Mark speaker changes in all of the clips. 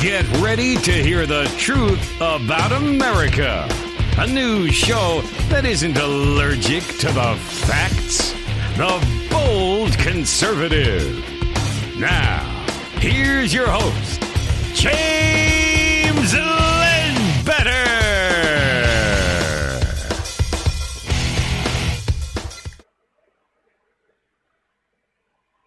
Speaker 1: Get ready to hear the truth about America. A news show that isn't allergic to the facts. The Bold Conservative. Now, here's your host, James Ledbetter.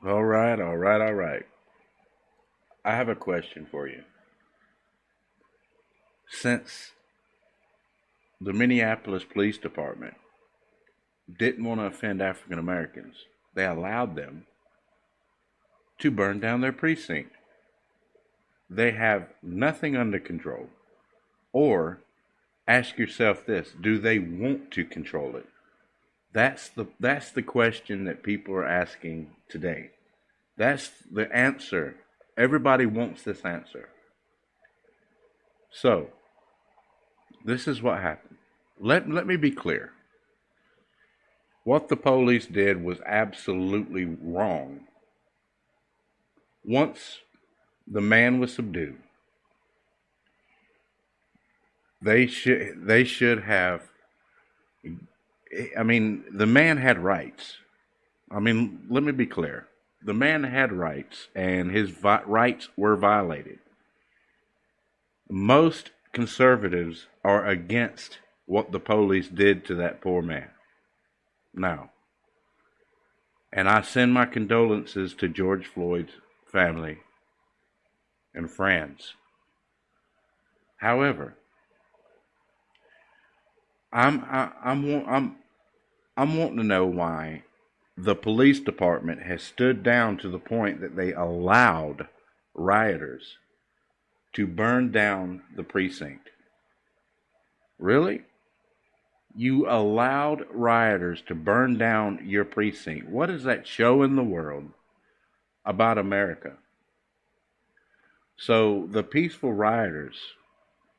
Speaker 2: All right. I have a question for you. Since the Minneapolis Police Department didn't want to offend African Americans, they allowed them to burn down their precinct. They have nothing under control. Or ask yourself this, do they want to control it? That's the question that people are asking today. That's the answer. Everybody wants this answer. So, this is what happened. Let me be clear. What the police did was absolutely wrong. Once the man was subdued, they should have, the man had rights. Let me be clear. The man had rights, and his rights were violated. Most conservatives are against what the police did to that poor man. Now, and I send my condolences to George Floyd's family and friends. However, I'm wanting to know why the police department has stood down to the point that they allowed rioters to burn down the precinct. Really? You allowed rioters to burn down your precinct. What does that show in the world about America? So the peaceful rioters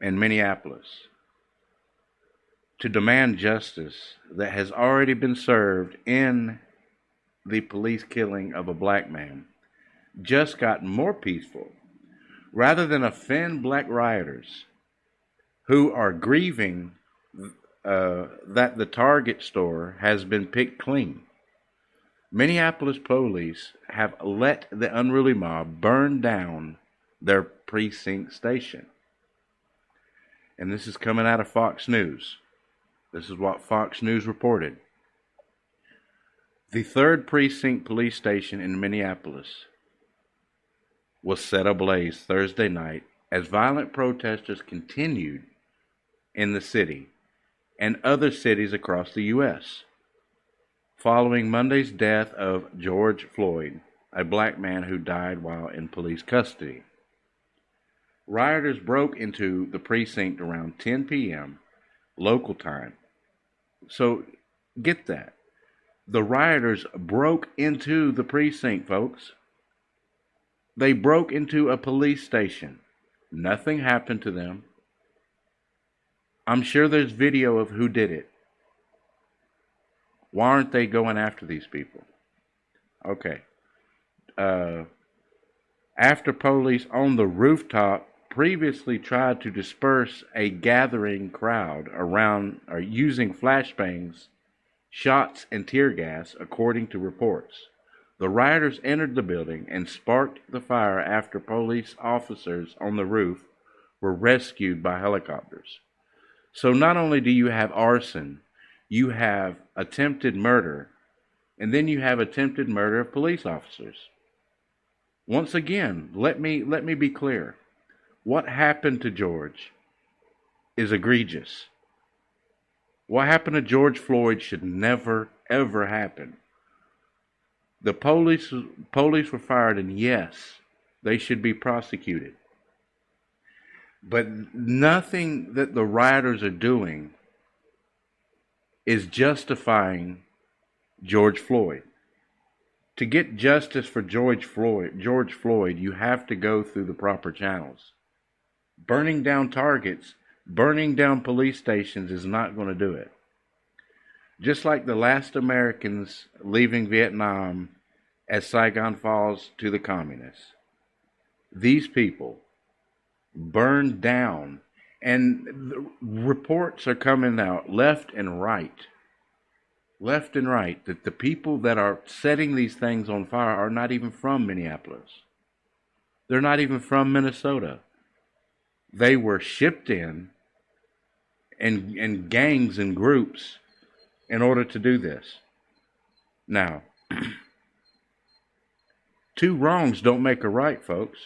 Speaker 2: in Minneapolis, to demand justice that has already been served in the police killing of a black man, just got more peaceful. Rather than offend black rioters who are grieving that the Target store has been picked clean, Minneapolis police have let the unruly mob burn down their precinct station. And this is coming out of Fox News. This is what Fox News reported. The 3rd Precinct Police Station in Minneapolis was set ablaze Thursday night as violent protesters continued in the city and other cities across the U.S. following Monday's death of George Floyd, a black man who died while in police custody. Rioters broke into the precinct around 10 p.m. local time. So, get that. The rioters broke into the precinct, folks. They broke into a police station. Nothing happened to them. I'm sure there's video of who did it. Why aren't they going after these people? Okay. After police on the rooftop previously tried to disperse a gathering crowd around or using flashbangs, shots, and tear gas, according to reports. The rioters entered the building and sparked the fire after police officers on the roof were rescued by helicopters. So not only do you have arson, you have attempted murder, and then you have attempted murder of police officers. Once again, let me be clear. What happened to George is egregious. What happened to George Floyd should never, ever happen. The police were fired, and yes, they should be prosecuted. But nothing that the rioters are doing is justifying George Floyd. To get justice for George Floyd, you have to go through the proper channels. Burning down targets, burning down police stations is not going to do it. Just like the last Americans leaving Vietnam as Saigon falls to the communists, these people burned down. And the reports are coming out left and right, that the people that are setting these things on fire are not even from Minneapolis. They're not even from Minnesota. They were shipped in gangs and groups in order to do this. Now, two wrongs don't make a right, folks.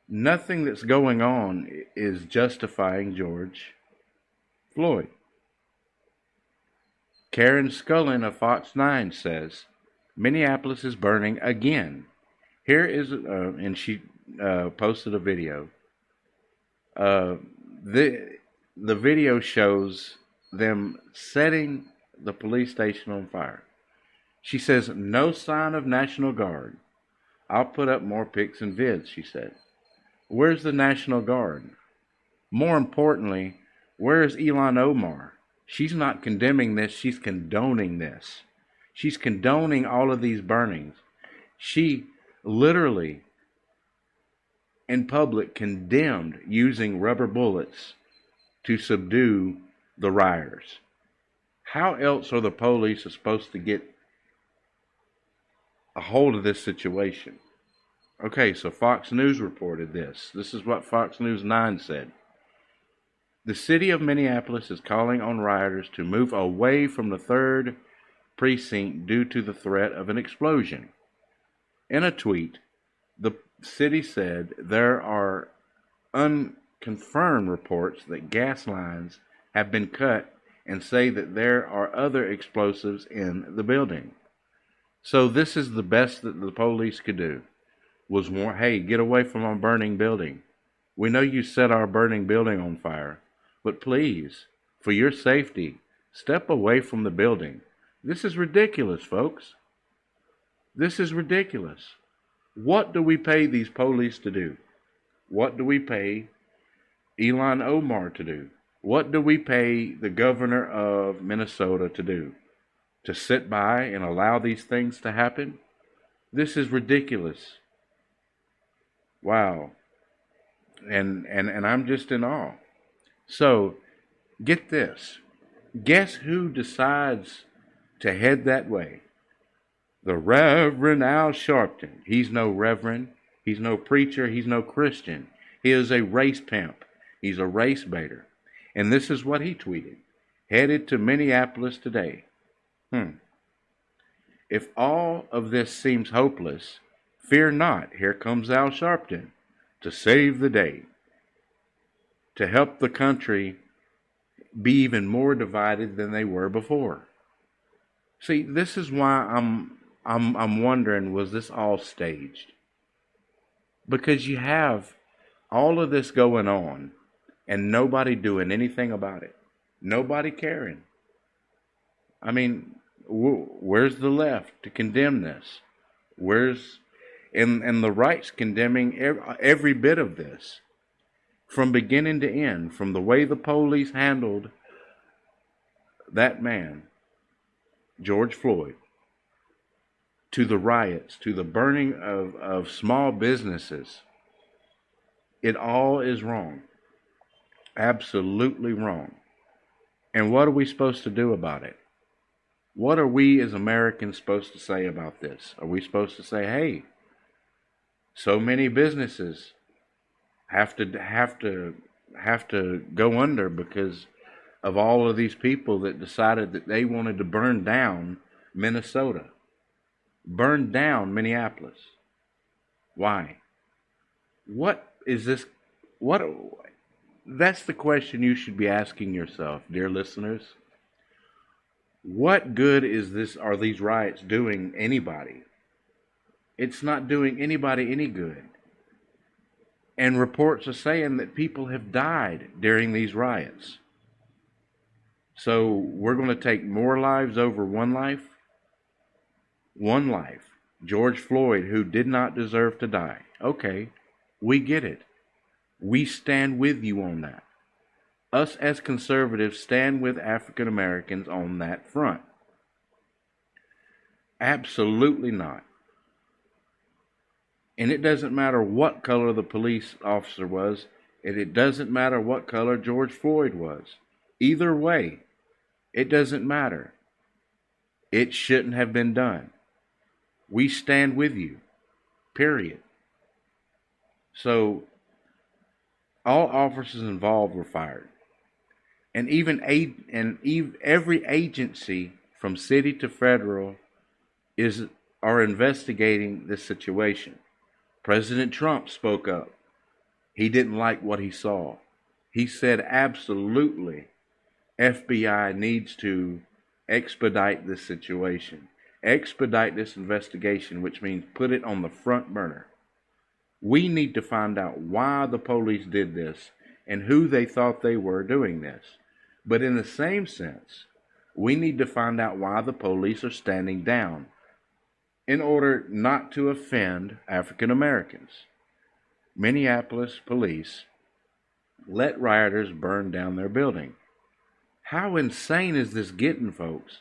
Speaker 2: Nothing that's going on is justifying George Floyd. Karen Scullin of Fox 9 says, Minneapolis is burning again. Here is, and she posted a video. The video shows them setting the police station on fire. She says, no sign of National Guard. I'll put up more pics and vids, she said. Where's the National Guard? More importantly, where's Ilhan Omar? She's not condemning this, she's condoning this. She's condoning all of these burnings. She literally, in public, condemned using rubber bullets to subdue the rioters. How else are the police supposed to get a hold of this situation? Okay, so Fox News reported this. This is what Fox News 9 said. The city of Minneapolis is calling on rioters to move away from the 3rd precinct due to the threat of an explosion. In a tweet, the city said there are unconfirmed reports that gas lines have been cut and say that there are other explosives in the building. So this is the best that the police could do, was warn, hey, get away from our burning building. We know you set our burning building on fire, but please, for your safety, step away from the building. This is ridiculous, folks. This is ridiculous. What do we pay these police to do? What do we pay Ilhan Omar to do? What do we pay the governor of Minnesota to do? To sit by and allow these things to happen? This is ridiculous. Wow. And I'm just in awe. So, get this. Guess who decides to head that way? The Reverend Al Sharpton. He's no reverend. He's no preacher. He's no Christian. He is a race pimp. He's a race baiter. And this is what he tweeted. Headed to Minneapolis today. If all of this seems hopeless, fear not. Here comes Al Sharpton to save the day. To help the country be even more divided than they were before. See, this is why I'm wondering, was this all staged? Because you have all of this going on and nobody doing anything about it. Nobody caring. I mean, where's the left to condemn this? Where's and the right's condemning every bit of this, from beginning to end, from the way the police handled that man, George Floyd, to the riots, to the burning of small businesses. It all is wrong. Absolutely wrong. And what are we supposed to do about it? What are we as Americans supposed to say about this? Are we supposed to say, hey, so many businesses have to go under because of all of these people that decided that they wanted to burn down Minnesota, burn down Minneapolis? Why? What is this? That's the question you should be asking yourself, dear listeners. What good are these riots doing anybody? It's not doing anybody any good. And reports are saying that people have died during these riots. So we're going to take more lives over one life? One life. George Floyd, who did not deserve to die. Okay, we get it. We stand with you on that. Us as conservatives stand with African Americans on that front. Absolutely not. And it doesn't matter what color the police officer was. And it doesn't matter what color George Floyd was. Either way, it doesn't matter. It shouldn't have been done. We stand with you, period. So all officers involved were fired. And every agency from city to federal are investigating this situation. President Trump spoke up. He didn't like what he saw. He said absolutely FBI needs to expedite this situation. Expedite this investigation, which means put it on the front burner. We need to find out why the police did this and who they thought they were doing this. But in the same sense, we need to find out why the police are standing down in order not to offend African Americans. Minneapolis police let rioters burn down their building. How insane is this getting, folks?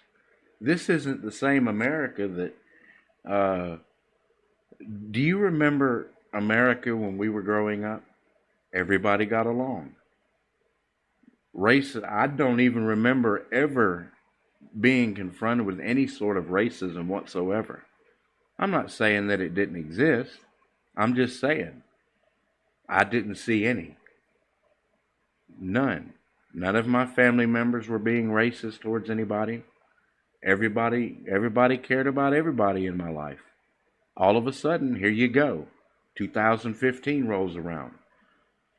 Speaker 2: This isn't the same America that... do you remember America when we were growing up? Everybody got along. I don't even remember ever being confronted with any sort of racism whatsoever. I'm not saying that it didn't exist. I'm just saying I didn't see any. None. None of my family members were being racist towards anybody. Everybody cared about everybody in my life. All of a sudden, here you go. 2015 rolls around.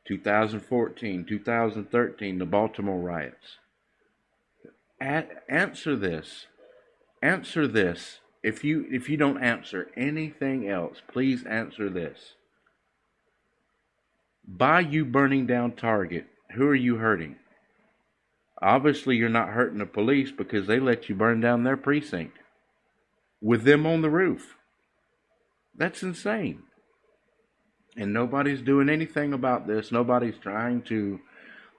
Speaker 2: 2014, 2013, the Baltimore riots. Answer this. Answer this. If you don't answer anything else, please answer this. By you burning down Target, who are you hurting? Obviously, you're not hurting the police because they let you burn down their precinct with them on the roof. That's insane. And nobody's doing anything about this. Nobody's trying to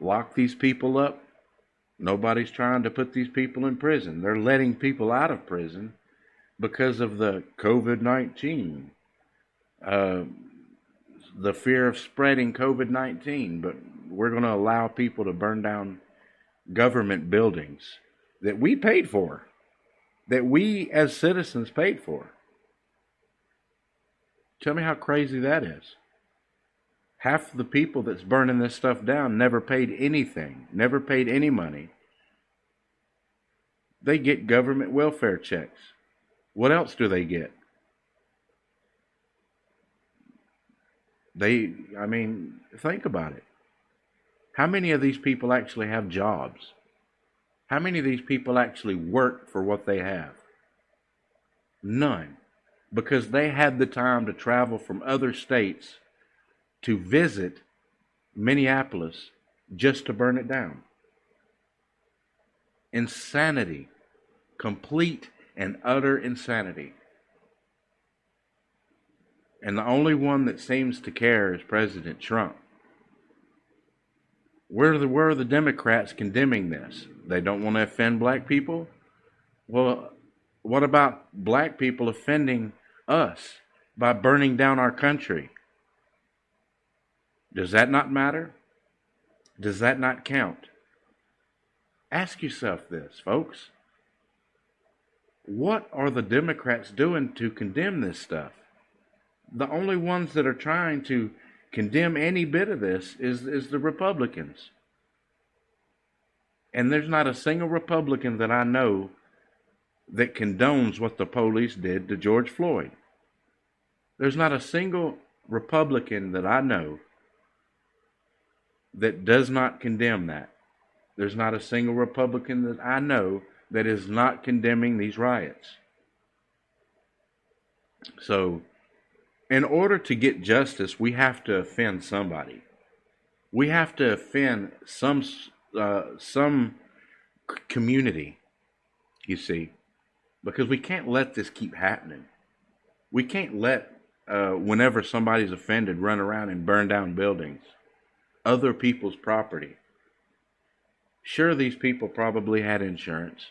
Speaker 2: lock these people up. Nobody's trying to put these people in prison. They're letting people out of prison because of the COVID-19, the fear of spreading COVID-19. But we're going to allow people to burn down government buildings that we paid for, that we as citizens paid for. Tell me how crazy that is. Half of the people that's burning this stuff down never paid anything, never paid any money. They get government welfare checks. What else do they get? Think about it. How many of these people actually have jobs? How many of these people actually work for what they have? None. Because they had the time to travel from other states to visit Minneapolis just to burn it down. Insanity. Complete and utter insanity. And the only one that seems to care is President Trump. Where are the Democrats condemning this? They don't want to offend black people? Well, what about black people offending us by burning down our country? Does that not matter? Does that not count? Ask yourself this, folks. What are the Democrats doing to condemn this stuff? The only ones that are trying to condemn any bit of this is the Republicans. And there's not a single Republican that I know that condones what the police did to George Floyd. There's not a single Republican that I know that does not condemn that. There's not a single Republican that I know that is not condemning these riots. So, in order to get justice, we have to offend somebody. We have to offend some community, you see, because we can't let this keep happening. We can't let, whenever somebody's offended, run around and burn down buildings, other people's property. Sure, these people probably had insurance,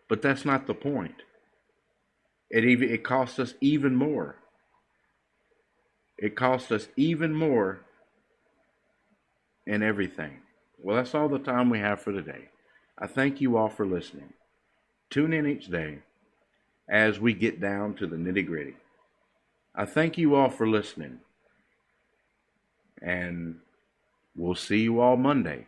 Speaker 2: but that's not the point. It cost us even more. It cost us even more and everything. Well, that's all the time we have for today. I thank you all for listening. Tune in each day as we get down to the nitty-gritty. I thank you all for listening, and we'll see you all Monday.